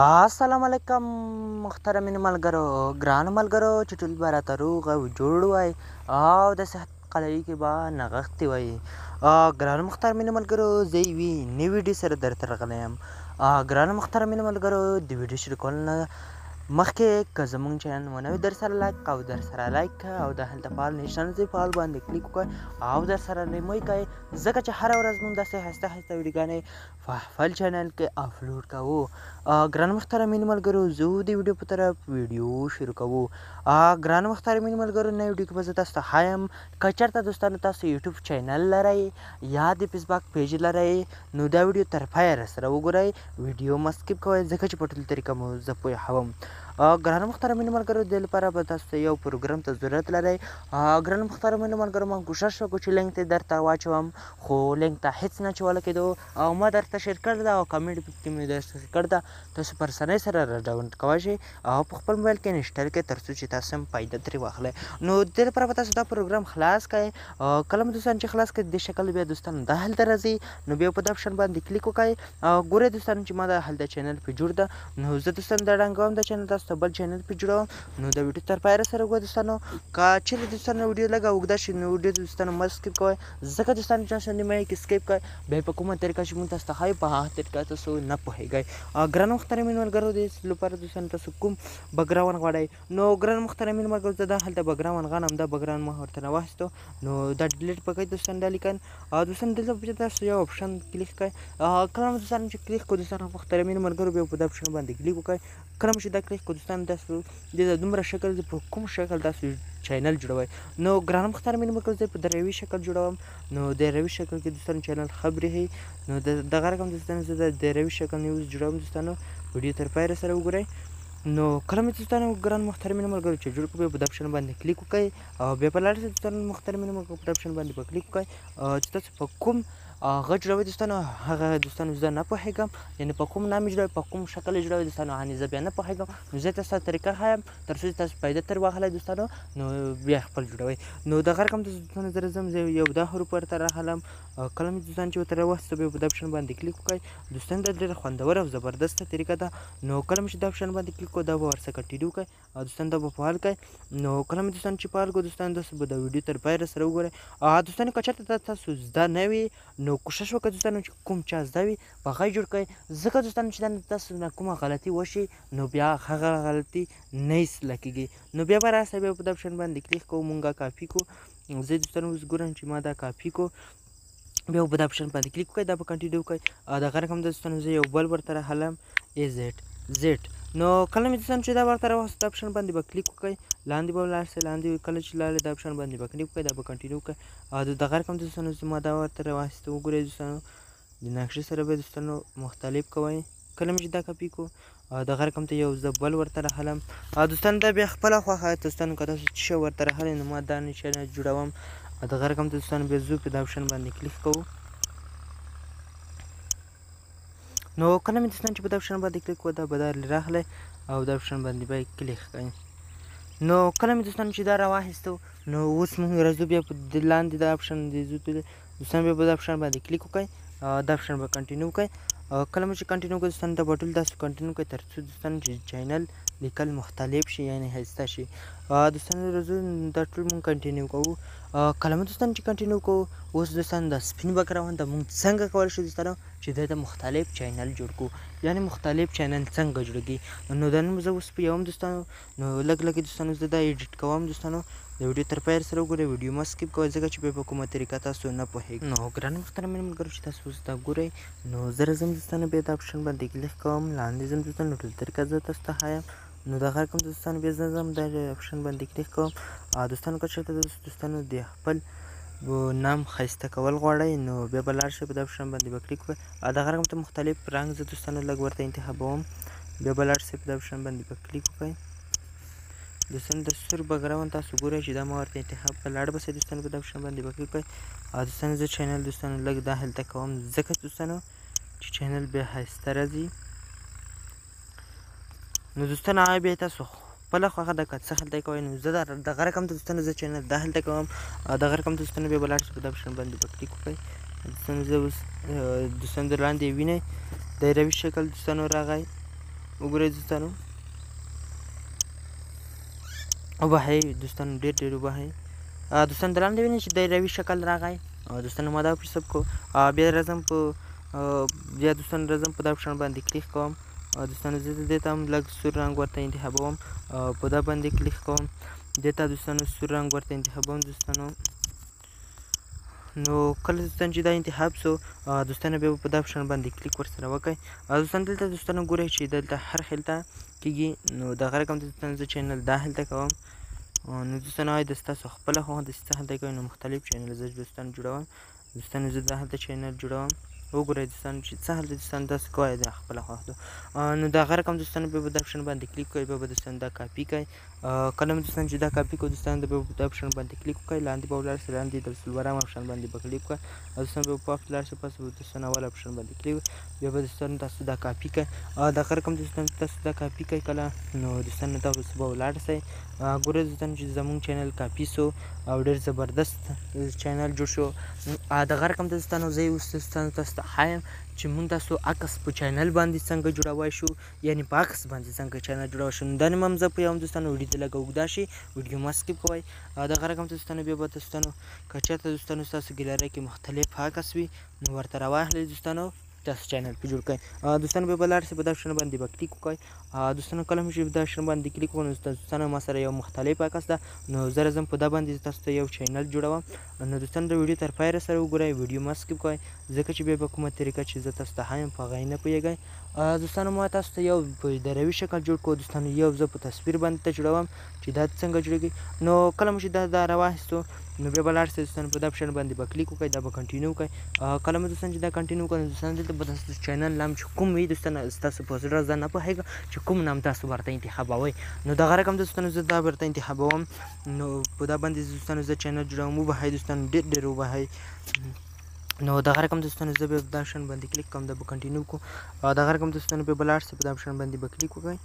السلام علیکم محترمینو ملګرو ګرانو ملګرو چې ټول به راته روغ او جوړ وای او د صحت قلعې کې به نغښتې وای. ګرانو محترمینو ملګرو زه یوې نوې ویډیو سره درته راغلی یم. ګرانو محترمینو ملګرو د ویډیو شروع کولو نه مخکې که زموږ چینل مو نوی در سره لایک او در سره لایک او د هلته فعال نشان دی فعال باندې کلیک وکړئ او در سره نیموي کوئ ځکه چې هره ورځ موږ داسې ښایسته ښایسته ویډیوګانې په خپل چینل کې اپلوډ کوو. ګرانو محترمینو ملګرو زه د ویډیو په طرف ویډیو شروع کوو. ګرانو محترمینو ملګرو نوې ویډیو کې به زه تاسو ته ښایم که چېرته دوستانو تاسو یوټیوب چینل لرئ یا د فیسبوک پیج لرئ نو دا ویډیو تر پایه راسره وګورئ ویډیو مه سکیپ کوئ ځکه چې په ټوله طریقه مو زه پوهوم. ګرانو محترمینو ملګرو دې لپاره به تاسو ته یو پروګرام ته ضرورت لرئ. ګرانو محترمینو ملګرو ما کوشش وکړو چې لینک ته درته واچوم خو لینک ته هېڅ نه چوله کېدو او ما درته شیر کړې ده او کمنټ کې مې درته کړې ده تاسو په اسانۍ سره را ډاونلوډ کولی شئ او په خپل موبایل کې انسټال کړئ تر څو چې تاسو هم فایده ترې واخلئ. نو دې لپاره به تاسو دا پروګرام خلاص کړئ. کله مو دوستان چې خلاص کړئ دې شکل بیا دوستان دا هلته راځي نو بیا په دې اپشن باندې کلیک وکړئ. ګورئ دوستان چې ما دا هلته چینل پې جوړ ده نو زه دوستان دا ړنګوم دا چینل تاسو ته بل چینل پې جوړوم نو د ویډیو تر پایه سره وګورئ دوستانو. که چیرې دوستانو ویډیو لږه اوږده شي نو ویډیو دوستانو مه سکیپ کوئ ځکه دوستانو چې نیمایي کې سکیپ کوئ بیا په کومه طریقه چې موږ تاسو ته ښایو په هغه طریقه تاسو نه پوهېږئ. ګرانو محترمینو ملګرو دې لپاره دوستانو تاسو کوم بګراوند غواړئ نو ګرانو محترمینو ملګرو زه دا هلته بګراوند غواړم دا بګراوند ما ورته راواخیستو نو دا ډیلیټ به کوئ دوستان دا لیکن دوستان دلته به تاسو یو اپشن کلیک کوئ. کله مو دوستانو چې کلیک کړو دوستانو محترمینو ملګرو بیا په دې اپشن باندې کلیک وکړئ. کله مو چې دا کلیک کړو دوستانو تاسو د دومره شکل په کوم شکل تاسو چینل جوړوئ نو ګرانو محترمینو ملګرو زه په دریوي شکل جوړوم نو دریوي شکل کې دوستانو چینل خبرې هي نو دغه رقم دوستانو زه د دریوي شکل نیوز جوړوم دوستانو ویډیو تر پایه سره وګورئ. نو کله مې دوستانو ګران محترمینو ملګرو چې جوړ کړو بیا په دې اپشن باندې کلیک وکړئ او بیا په لاړ شئ دوستانو محترمینو ملګرو په دې اپشن باندې به کلیک وکړئ چې تاسو په کوم غږ جوړوئ دوستانو هغه دوستانو زه نه پوهېږم یعنې په کوم نام یې جوړوئ په کوم شکل یې جوړوئ دوستانو هغه زه بیا نه پوهېږم نو زه تاسو ته طریقه ښایم تر څو چې تاسو فایده ترې واخلئ دوستانو نو بیا خپل جوړوئ. نو دغه رقم دوستانو زه راځم زه یو دا حروف ورته راخلم کله مې دوستان چې ورته راوستو بیا په دې اپشن باندې کلیک وکړئ دوستان دا ډېره خوندوره او زبردسته طریقه ده. نو کله مې چې دا اپشن باندې کلیک کړو دا به ورسره کنټینیو کړئ او دوستان دا به فعال کړئ. نو کله مې دوستان چې فعال کړو دوستان تاسو به دا ویډیو تر پایه راسره وګورئ. دوستانو که چېرته تاسو زده نه وي نو کوشش وکړئ دوستانو چې کوم چا زده وي په هغه یې جوړ کړئ ځکه دوستانو چې دا تاسو نه کومه غلطي وشي نو بیا هغه غلطي نه اصلاح کېږي نو بیا به راسئ بیا په دې اپشن باندې کلیک کوو مونږ کاپي کړو زه دوستانو اوس ګورم چې ما دا کاپي کړو بیا په دې اپشن باندې کلیک وکړئ دا به کنټینیو وکړئ. دغه رقم دوستانو زه یو بل ورته راخلم AZZ نو کله مې دوستانو چې دا ورته راوست دا اپشن باندې به کلیک وکړئ لاندې به ولاړ شئ لاندې کله چې لاړئ دا اپشن باندې به کلیک وکړئ دا به کنټینیو وکړئ. دغه رقم دوستانو ما دا ورته راواخیسته وګورئ دوستانو د نقشې سره به دوستانو مختلف کوئ کله مې چې دا کاپي کړو دغه رقم ته یو زه بل ورته راخلم دوستانو دا بیا خپله خوښه دوستانو که تاسو څه شی ورته راخلئ نو ما دا نشانه جوړوم دغه رقم ته دوستانو بیا ځو په دا اپشن باندې کلیک کوو. نو کله مې دوستان چې په دا اپشن باندې کلیک کړو دا به دا راغلی او دا اپشن باندې به کلیک کړئ. نو کله مې دوستان چې دا راواخیستو نو اوس موږ راځو بیا په لاندې دا اپشن دی دوستان بیا په دا اپشن باندې کلیک وکړئ دا اپشن به کنټینیو وکړئ. کله مې چې کنټینیو کړئ دوستان دا به ټول داسې کنټینیو کړئ تر څو دوستان چې چینل لیکل مختلف شي یعنې ښایسته شي. دوستان راځو دا ټول مونږ کنټینیو کوو. کله مې دوستان چې کنټینیو کوو اوس دوستان د سپین بګراوند ته مونږ څنګه کولی شو دوستانو چې دې ته مختلف چینل جوړ کړو یعنې مختلف چینل څنګه جوړېږي نو دا نن زه اوس پوهوم دوستانو نو لږ لږ دوستانو زه دا ایډیټ کوم دوستانو د ویډیو تر پایه سره وګورئ ویډیو مه سکیپ کوئ ځکه چې بیا په کومه طریقه تاسو نه پوهېږئ. نو ګرانو محترمینو ملګرو چې تاسو اوس دا ګورئ نو زه راځم دوستانو بیا دا اپشن باندې کلیک کوم لاندې ځم دوستانو ټول طریقه زه تاسو ته ښایم نو دغه رقم دوستانو بیا زه ځم دا اپشن باندې کلیک کوم دوستانو که چېرته دوستانو د خپل نام ښایسته کول غواړئ نو بیا به لاړ شئ په دې اپشن باندې به کلیک وکړئ دغه رقم ته مختلف رنګ زه دوستانو لږ ورته انتخابوم بیا به لاړ شئ په دې اپشن باندې به کلیک وکړئ. دوستانو د سور بګراوند تاسو ګورئ چې دا ما ورته انتخاب کړه لاړ به شئ دوستانو په دې اپشن باندې به کلیک وکړئ. دوستانو زه چینل دوستانو لږ دا هلته کوم ځکه دوستانو چې چینل بیا ښایسته راځي نو دوستانو هغه بیا تاسو خپله خوښه ده که څه هلته کوئ نو زه دغه رقم ته دوستانو زه چینل دا هلته کوم دغه رقم ته دوستانو بیا به لاړ شئ په دې اپشن باندې به کلیک وکړئ. دوستانو زه اوس دوستانو د لاندې وینئ دایروي شکل دوستانو راغی وګورئ دوستانو وبهئ دوستانو ډېر وبهئ دوستانو د لاندې وینئ چې دایروي شکل راغی دوستانو ما دا آپشن کوم بیا راځم په دوستانو راځم په دا آپشن باندې کلیک کوم دوستانو زه دې ته هم لږ سور رنګ ورته انتخابوم په دا باندې کلیک کوم دې ته دوستانو سور رنګ ورته انتخابوم دوستانو نو کله دوستانو چې دا انتخاب سو دوستانو بیا په دا آپشن باندې کلیک ورسره وکړئ دوستانو دلته دوستانو ګورئ چې دلته هر هلته کېږي نو دغه رقم ته دوستانو زه چینل دا هلته کوم نو دوستانو آیا د ستاسو خپله خوښه د څه هلته کوئ نو مختلف چینل زه دوستانو جوړوم دوستانو زه دا هلته چینل جوړوم وګورئ دوستانو چې څه هلته دوستانو تاسو کوئ د خپله خوښه نو د هغه رقم دوستانو بیا به دا آپشن باندې کلیک کوئ بیا به دوستانو دا کاپي کوئ کله مو دوستانو چې دا کاپي کړو دوستانو بیا به دا آپشن باندې کلیک وکړئ لاندې به ولاړ شئ لاندې د څلورم آپشن باندې به کلیک وکړئ دوستانو بیا به پاس ولاړ شئ پس به دوستانو اول آپشن باندې کلیک بیا به دوستانو تاسو دا کاپي کوئ دغه رقم دوستانو تاسو دا کاپي کوئ کله نو دوستانو تاسو به ولاړ شئ ګورئ دوستانو چې زموږ چینل کاپي سو او ډېر زبردست چینل جوړ شو دغه رقم ته دوستانو زه اوس دوستانو تاسو ته ښایم چې موږ تاسو عکس په چینل باندې څنګه جوړولی شو یعنې په عکس باندې څنګه چینل جوړولی شو نو دا نیم هم زه پوهیږم دوستانو ویډیو ته لږه اوږده شي ویډیو مه سکیپ کوئ دغه رقم ته دوستانو بیا به دوستانو که چېرته دوستانو ستاسو ګیلرۍ کې مختلف عکس وي نو ورته راواخلئ دوستانو تاسو چینل پې جوړ کړئ دوستانو بیا به لاړ شئ په دا آپشن باندې به کلیک وکړئ دوستانو کله مو چې په دا آپشن باندې کلیک وکړو نو دوستانو ما سره یو مختلف عکس ده نو زه راځم په دا باندې تاسو ته یو چینل جوړوم نو دوستانو د ویډیو تر پایه سره وګورئ ویډیو مه سکیپ کوئ ځکه چې بیا به کومه طریقه چې زه تاسو ته ښایم په هغه یې نه پوهېږئ دوستانو ما تاسو ته یو په دایروي شکل جوړ کړو دوستانو یو زه په تصویر باندې ته جوړوم چې دا څنګه جوړېږي نو کله مو چې دا راواخیستو نو بیا به لاړ شئ دوستانو په دا آپشن باندې به کلیک وکړئ دا به کنټینیو وکړئ کله مو دوستانو چې دا کنټینیو وکړئ نو دوستانو دلته به تاسو چینل نام چې کوم وي دوستانو ستاسو په زړه زه نه پوهېږم چې کوم نام تاسو ورته انتخابوئ نو دغه رقم دوستانو زه دا ورته انتخابوم نو په دا باندې دوستانو زه چینل جوړوم وبهئ دوستانو ډېر وبهئ نو دغه رقم دوستانو زه بیا په دا آپشن باندې کلیک کوم دا به کنټینیو کړو دغه رقم دوستانو بیا به لاړ شئ په دا آپشن باندې به کلیک وکړئ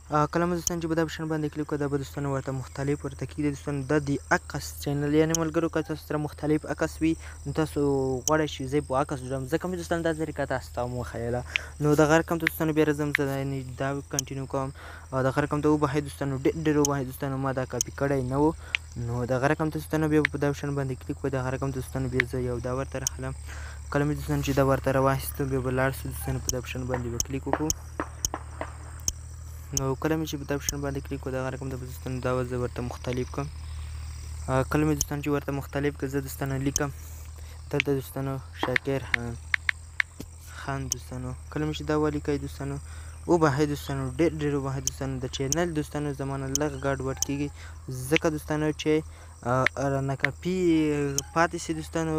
کله مو دوستانو چې په دا آپشن باندې کلیک وکړو دا به دوستانو ورته مختلف ورته کېږي دوستانو دا د عکس چینل یعنې ملګرو که تاسو سره مختلف عکس وي نو تاسو غواړئ چې زه په عکس جوړوم ځکه مې دوستانو دا طریقه تاسو ته هم وښیله نو دغه رقم ته دوستانو بیا راځم زه دا کنټینیو کوم دغه رقم ته وبهئ دوستانو ډېر وبهئ دوستانو ما دا کاپي کړی نه و نو دغه رقم ته دوستانو بیا په دا آپشن باندې کلیک وکړئ دغه رقم ته دوستانو بیا زه یو دا ورته راخلم کله مې دوستانو چې دا ورته راواخیستو بیا به لاړ شو دوستانو په دا آپشن باندې به کلیک وکړو نو کله مې چې په دا آپشن باندې کلیک وکړو دغه رقم ته به دوستانو دا زه ورته مختلف کړم کله مې دوستانو چې ورته مختلف کړه زه دوستانو لیکم دلته دوستانو شاکر خان دوستانو کله مې چې دا ولیکئ دوستانو وبهئ دوستانو ډېر وبهئ دوستانو د چینل دوستانو زما نه لږ ګډوډ کېږي ځکه دوستانو چې رانه کاپي پاتې شي دوستانو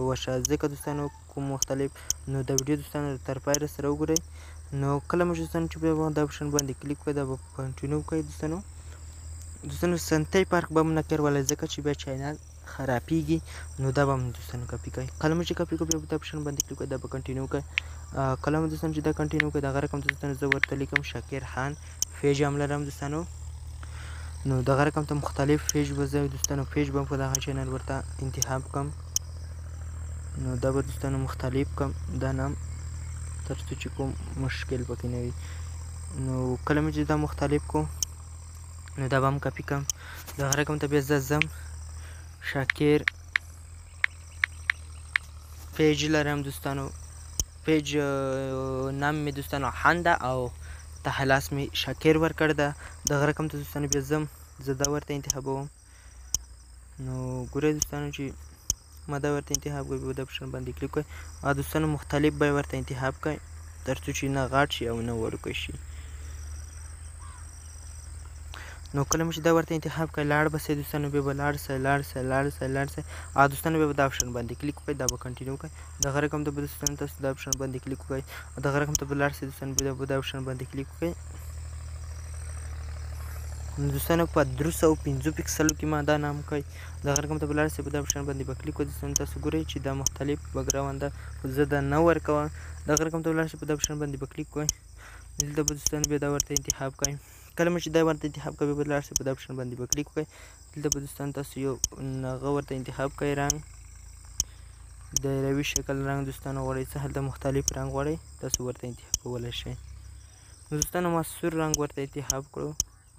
وشه ځکه دوستانو کوم مختلف نو د ویډیو دوستانو تر پایه سره وګورئ نو کله مو دوستانو چې بیا دا آپشن باندې کلیک وکړئ دا به کنټینیو وکړئ دوستانو سنتی فرق به هم نه کولی ځکه چې بیا چینل خرابېږي نو دا به هم دوستانو کاپي کوئ کله مو چې کاپي کړو بیا په دا آپشن باندې کلیک وکړئ دا به کنټینیو وکړئ کله مو دوستانو چې دا کنټینیو وکړئ دغه رقم ته دوستانو زه ورته لیکم شاکر خان پیج هم لرم دوستانو نو دغه رقم ته مختلف پیج به زه دوستانو پیج به په دغه چینل ورته انتخاب کړم نو دا به دوستانو مختلف کړم دا نام تر څو چې کوم مشکل پکې نه وي نو کله مې چې دا مختلف کړو نو دا به هم کاپي کړم دغه رقم ته بیا زه ځم شاکر پیج لرم دوستانو پیج نام مې دوستانو خان ده او ته لاس مې شاکر ورکړ ده دغه رقم ته دوستانو بیا ځم زه دا ورته انتخابوم نو ګورئ دوستانو چې ما دا ورته انتخاب کړئ په دا آپشن باندې کلیک کړئ دوستانو مختلف به یې ورته انتخاب کړئ تر څو چې نه غاټ شي او نه وړوکی شي نو کله مو چې دا ورته انتخاب کړئ لاړ به سئ دوستانو بیا به لاړ سئ دوستانو بیا به دا آپشن باندې کلیک وکړئ دا به کنټینیو وکړئ دغه رقم ته به دوستانو تاسو دا آپشن باندې کلیک وکړئ دغه رقم ته به لاړ سئ دوستانو بیا به دا آپشن باندې کلیک وکړئ نو دوستانو په 315 پکسلو کې ما دا نام کوي دغه رقم ته به لاړ شئ په دا آپشن باندې به کلیک وکړئ دوستانو تاسو ګورئ چې دا مختلف بګراوند ده خو زه دا نه ورکوم دغه رقم ته به لاړ شئ په دا آپشن باندې به کلیک وکړئ دلته به دوستانو بیا دا ورته انتخاب کړئ کله مو چې دا ورته انتخاب کړئ بیا به لاړ شئ په دا آپشن باندې به کلیک وکړئ دلته به دوستانو تاسو یو هغه ورته انتخاب کړئ رنګ دایروي شکل رنګ دوستانو غواړئ څه هلته مختلف رنګ غواړئ تاسو ورته انتخابولی شئ دوستانو ما سور رنګ ورته انتخاب کړو.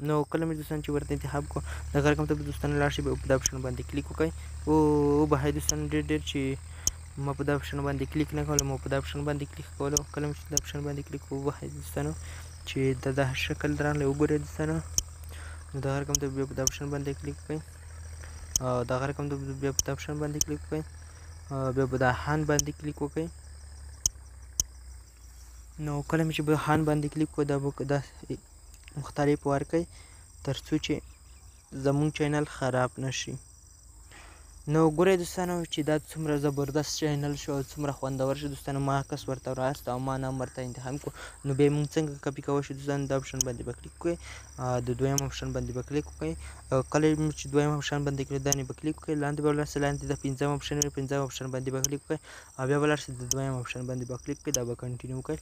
نو کله مې دوستانو چې ورته انتخاب کړو دغه رقم ته به دوستانو لاړ شئ، په دا اپشن باندې کلیک وکړئ. وبهئ دوستانو ډېر چې ما په دا اپشن باندې کلیک نه کولو، ما په دا اپشن باندې کلیک کولو. کله مې چې دا اپشن باندې کلیک ووهئ دوستانو چې دا شکل راغلی وګورئ دوستانو. نو دغه رقم ته بیا په دا اپشن باندې کلیک وکړئ، دغه رقم ته بیا په دا اپشن باندې کلیک وکړئ، بیا په دا هاند باندې کلیک وکړئ. نو کله مې چې په هاند باندې کلیک وکړو دا به داسې مختلف ورکړئ تر څو چې زموږ چینل خراب نشي. نو ګورئ دوستانو چې دا څومره زبردست چینل شو او څومره خوندور شو دوستانو. ما عکس ورته راوست او ما نام ورته انتخاب کړو. نو بیا موږ څنګه کاپي کولی شو دوستانو؟ دا اپشن باندې به کلیک وکړئ، د دویم اپشن باندې به کلیک وکړئ. کله چې دویم اپشن باندې کړئ دا به کلیک وکړئ، لاندې به ولاړ شئ، لاندې د پنځم اپشن وي، پنځم اپشن باندې به کلیک وکړئ، او بیا به ولاړ شئ د دویم اپشن باندې به کلیک وکړئ، دا به کنټینیو وکړئ.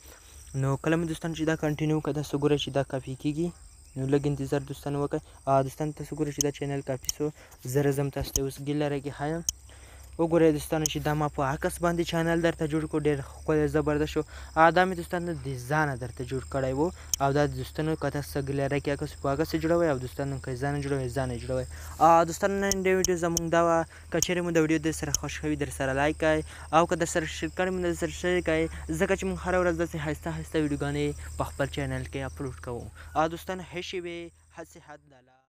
نو کله مې دوستانو چې دا کنټینیو وکړه تاسو ګورئ چې دا کاپي کېږي. نو لږ انتظار دوستانو وکړئ. دوستانو تاسو ګورئ چې دا چینل کاپي شو. زه راځم تاسو ته اوس ګیلرۍ کې ښیم. وګورئ دوستانو چې دا ما په عکس باندې چینل درته جوړ کړو، ډېر ښکلی زبردست شو. دا مې دوستانو د ځانه درته جوړ کړی و، او دا دوستانو که تاسو ګیلرۍ کې عکس په عکس یې جوړوئ، او دوستانو که یې ځانه جوړوئ ځانه یې جوړوئ. دوستانو نن د ویډیو زموږ دا وه. که چیرې مو د ویډیو در سره خوښ وي در سره لایک کړئ، او که در سره شیر کړی مو در سره شیر کړئ، ځکه چې موږ هره ورځ داسې ښایسته ښایسته ویډیوګانې په خپل چینل کې اپلوډ کوو. دوستانو ښه شی وي، هسې حد لاله.